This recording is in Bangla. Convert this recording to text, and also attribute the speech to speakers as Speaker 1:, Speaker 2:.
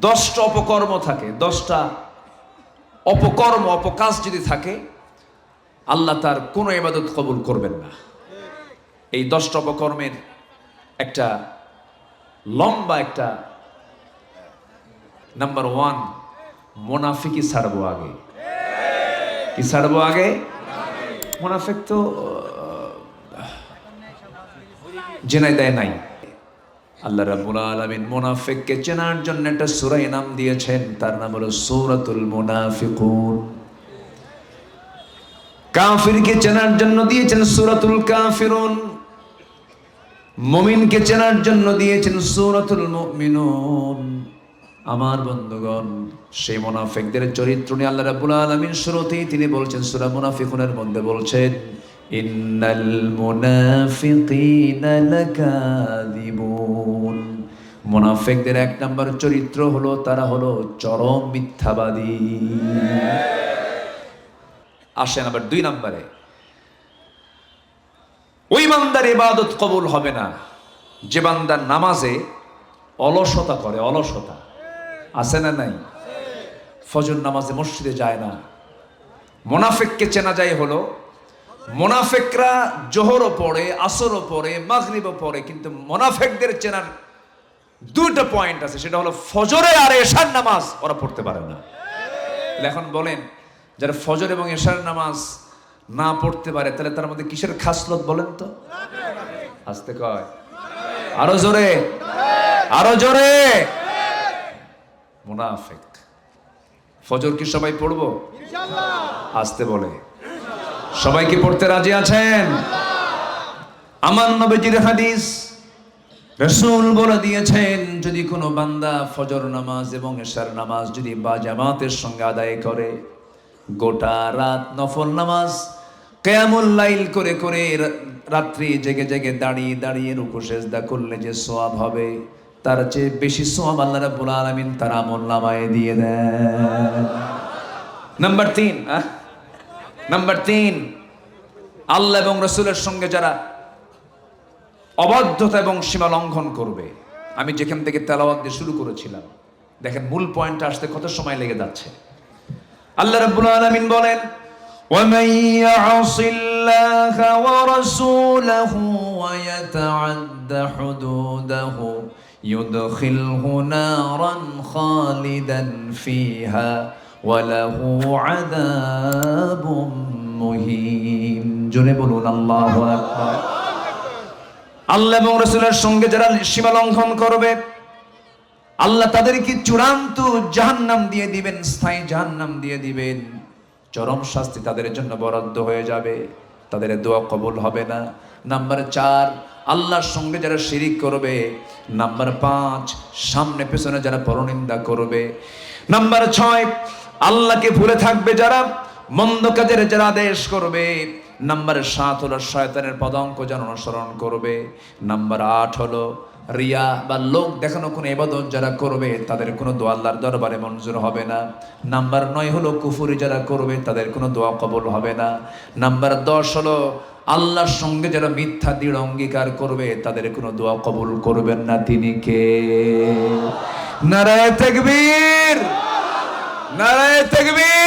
Speaker 1: 10টা অপকর্ম থাকে, 10টা অপকর্ম অপকাজ যদি থাকে আল্লাহ তার কোনো ইবাদত কবুল করবেন না। এই 10টা অপকর্মের একটা লম্বা একটা নাম্বার 1, মুনাফিকি ছাড়বো আগে। কি ছাড়বো আগে? মুনাফিক তো জেনাই দেয় নাই। আল্লাহ রাব্বুল আলামিন মুনাফিককে চেনার জন্য একটা সূরা নাম দিয়েছেন, তার নাম হলো সূরাতুল মুনাফিকুন। কাফিরকে চেনার জন্য দিয়েছেন সূরাতুল কাফিরুন, মুমিনকে চেনার জন্য দিয়েছেন সূরাতুল মুমিনুন। আমার বন্ধুগণ, সেই মুনাফিকদের চরিত্র নিয়ে আল্লাহ রাব্বুল আলামিন শুরুতেই তিনি বলছেন, সূরা মুনাফিকুনের মধ্যে বলছেন, ইন্নাল মুনাফিকিনা লাকাযিবুন। মুনাফিকদের 1 নম্বর চরিত্র হলো তারা হলো চরম মিথ্যাবাদী। আসেন আবার 2 নম্বরে, ওই বান্দার ইবাদত কবুল হবে না যে বান্দা নামাজে অলসতা করে। অলসতা আছে না নাই? ফজর নামাজে মসজিদে যায় না। মুনাফিককে চেনা যায় হলো, মুনাফিকরা জোহরও পড়ে, আসরও পড়ে, মাগরিবও পড়ে, কিন্তু মুনাফিকদের চেনার 2টা পয়েন্ট আছে, সেটা হলো ফজরে আর এশার নামাজ ওরা পড়তে পারে না। এখন বলেন, যারা ফজর এবং এশার নামাজ না পড়তে পারে তাহলে তার মধ্যে কিসের খাসলত বলেন তো? আস্তে কয়, আরো জোরে, আরো জোরে। মুনাফিক। ফজর কি সবাই পড়বো? ইনশাআল্লাহ। আস্তে বলে, সবাই কি পড়তে রাজি আছেন? আমার নবীজির হাদিস, রাসূল বলে দিয়েছেন, যদি কোনো বান্দা ফজর নামাজ এবং এশার নামাজ যদি বা জামাতের সঙ্গে আদায় করে, গোটা রাত নফল নামাজ কিয়ামুল লাইল করে করে রাত্রি জেগে জেগে দাঁড়িয়ে দাঁড়িয়ে রুকু সিজদা করলে যে সওয়াব হবে, তার চেয়ে বেশি সওয়াব আল্লাহ রাব্বুল আলামিন তার আমলনামায় দিয়ে দেন। নাম্বার 3, আল্লাহ এবং রাসূলের সঙ্গে যারা অবাধ্যতা এবং সীমা লঙ্ঘন করবে। আমি যেখান থেকে তেলাওয়াত দিয়ে শুরু করেছিলাম, দেখেন মূল পয়েন্টটা আসতে কত সময় লেগে যাচ্ছে। আল্লাহ রাব্বুল আলামিন বলেন, وَمَن يَعْصِ اللَّهَ وَرَسُولَهُ وَيَتَعَدَّ حُدُودَهُ يُدْخِلْهُ نَارًا خَالِدًا فِيهَا وَلَهُ عَذَابٌ مُهِينٌ। জোরে বলুন আল্লাহু আকবার। আল্লাহ এবং রাসূলের সঙ্গে যারা সীমা লঙ্ঘন করবে, আল্লাহ তাদেরকে চূড়ান্ত জাহান্নাম দিয়ে দিবেন, স্থায়ী জাহান্নাম দিয়ে দিবেন। চরম শাস্তি তাদের জন্য বরাদ্দ হয়ে যাবে, তাদের দোয়া কবুল হবে না। নাম্বার 4, আল্লাহর সঙ্গে যারা শিরিক করবে। নাম্বার 5, সামনে পেছনে যারা পরনিন্দা করবে। নাম্বার 6, আল্লাহকে ভুলে থাকবে যারা, মন্দ কাজের যারা আদেশ করবে। নাম্বার 7 হলো শয়তানের পদাঙ্ক যারা অনুসরণ করবে। নাম্বার 8 হলো রিয়া বা লোক দেখানো কোনো ইবাদত যারা করবে, তাদের কোনো দোয়া আল্লাহর দরবারে মঞ্জুর হবে না। নাম্বার 9 হলো কুফরি যারা করবে, তাদের কোনো দোয়া কবুল হবে না। নাম্বার 10 হলো আল্লাহর সঙ্গে যারা মিথ্যা দৃঢ় অঙ্গীকার করবে, তাদের কোনো দোয়া কবুল করবেন না। তিনি কে? নারায়ে তাকবীর, নারায়ে তাকবীর।